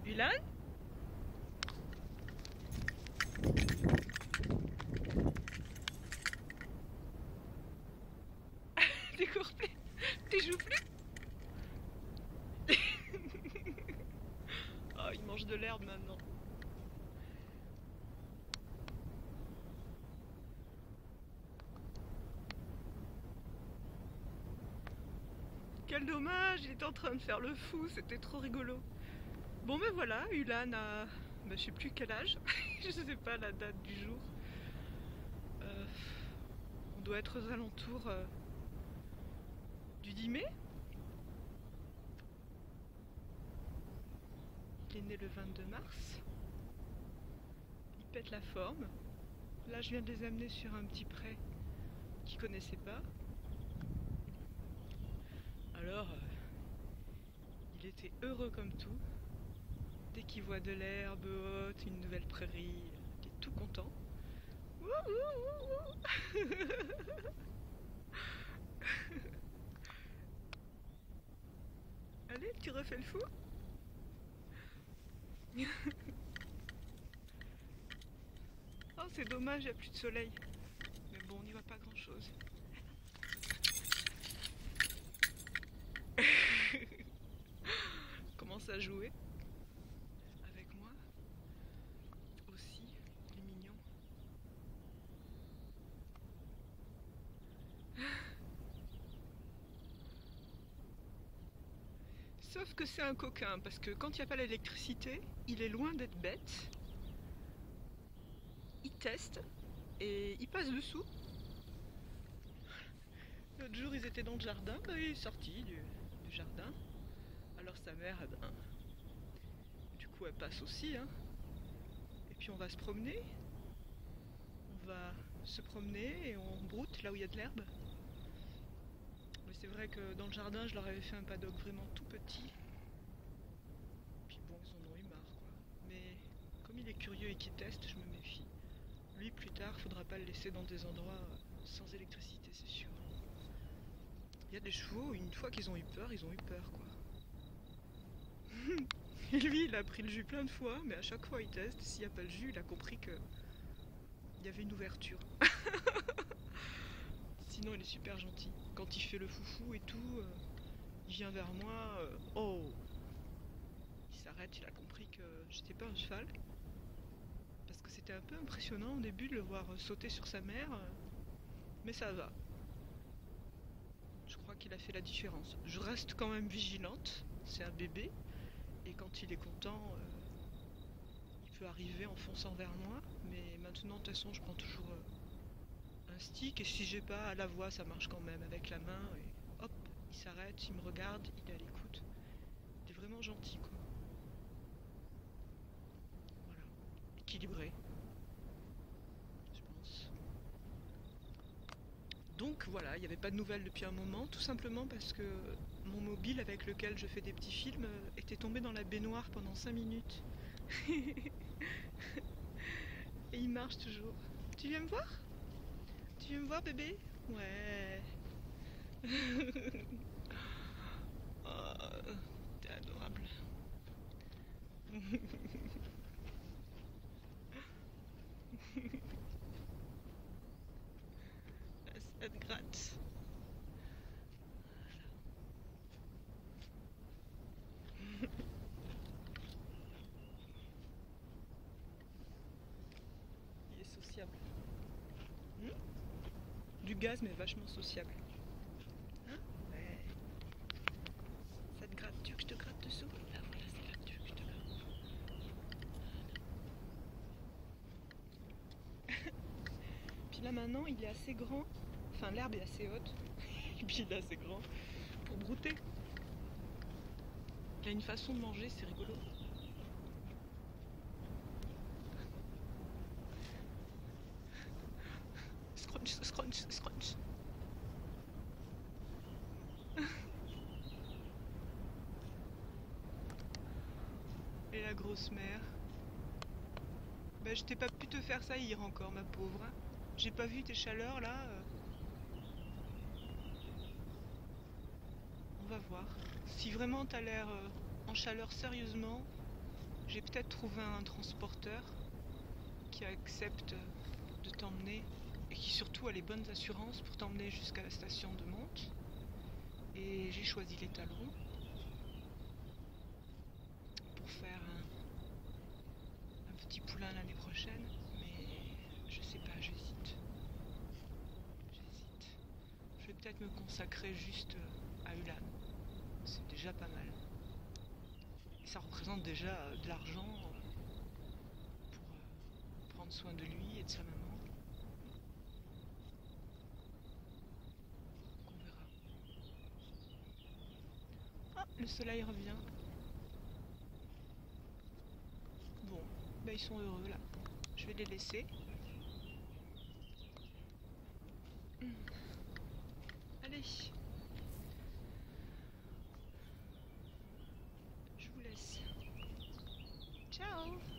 Ulan? T'es cours plus? T'es joues plus? Oh, il mange de l'herbe maintenant. Quel dommage, il était en train de faire le fou, c'était trop rigolo. Bon ben voilà, Ulan a... je sais plus quel âge, je sais pas la date du jour. Euh, on doit être aux alentours du 10 mai. Il est né le 22 mars. Il pète la forme. Là je viens de les amener sur un petit pré qu'ils connaissaient pas. Alors, il était heureux comme tout. Dès qu'il voit de l'herbe haute, une nouvelle prairie, il est tout content. Allez, tu refais le fou? Oh, c'est dommage, il n'y a plus de soleil. Mais bon, on n'y voit pas grand chose. Commence à jouer avec moi aussi, il est mignon. Sauf que c'est un coquin, parce que quand il n'y a pas l'électricité, il est loin d'être bête. Il teste et il passe dessous. L'autre jour, ils étaient dans le jardin, il est sorti du jardin. Alors sa mère, du coup, elle passe aussi. Hein. Et puis on va se promener. On va se promener et on broute là où il y a de l'herbe. Mais c'est vrai que dans le jardin, je leur avais fait un paddock vraiment tout petit. Puis bon, ils en ont eu marre, quoi. Mais comme il est curieux et qu'il teste, je me méfie. Lui, plus tard, faudra pas le laisser dans des endroits sans électricité, c'est sûr. Il y a des chevaux, une fois qu'ils ont eu peur, quoi. Et lui, il a pris le jus plein de fois, mais à chaque fois il teste. S'il n'y a pas le jus, il a compris que il y avait une ouverture. Sinon, il est super gentil. Quand il fait le foufou et tout, il vient vers moi. Oh, il s'arrête, il a compris que j'étais pas un cheval. Parce que c'était un peu impressionnant au début de le voir sauter sur sa mère. Mais ça va. Je crois qu'il a fait la différence. Je reste quand même vigilante. C'est un bébé. Et quand il est content, il peut arriver en fonçant vers moi. Mais maintenant, de toute façon, je prends toujours un stick. Et si j'ai pas à la voix, ça marche quand même avec la main. Et hop, il s'arrête, il me regarde, il est à l'écoute. Il est vraiment gentil, quoi. Voilà. Équilibré, je pense. Donc voilà, il n'y avait pas de nouvelles depuis un moment, tout simplement parce que mon mobile avec lequel je fais des petits films était tombé dans la baignoire pendant 5 minutes. Et il marche toujours. Tu viens me voir? Tu viens me voir, bébé? Ouais. Oh, t'es adorable. Ça te gratte. Il est sociable. Hmm, du gaz, mais vachement sociable. Hein? Ouais. Ça te gratte, tu veux que je te gratte dessous? Là, voilà, c'est là que tu veux que je te gratte. Puis là maintenant, il est assez grand. Enfin, l'herbe est assez haute. Et puis il est assez grand pour brouter. Il a une façon de manger, c'est rigolo. Scrunch, scrunch, scrunch. Et la grosse mère. Bah, je t'ai pas pu te faire ça hier encore, ma pauvre. Hein. J'ai pas vu tes chaleurs là. On va voir. Si vraiment t'as l'air en chaleur sérieusement, j'ai peut-être trouvé un transporteur qui accepte de t'emmener et qui surtout a les bonnes assurances pour t'emmener jusqu'à la station de Monte. Et j'ai choisi les talons pour faire un petit poulain l'année prochaine, mais je sais pas, j'hésite. J'hésite. Je vais peut-être me consacrer juste à Ulan. C'est déjà pas mal. Et ça représente déjà de l'argent pour prendre soin de lui et de sa maman. Donc on verra. Ah, le soleil revient. Bon, bah ils sont heureux là. Je vais les laisser. Allez, je vous laisse. Ciao!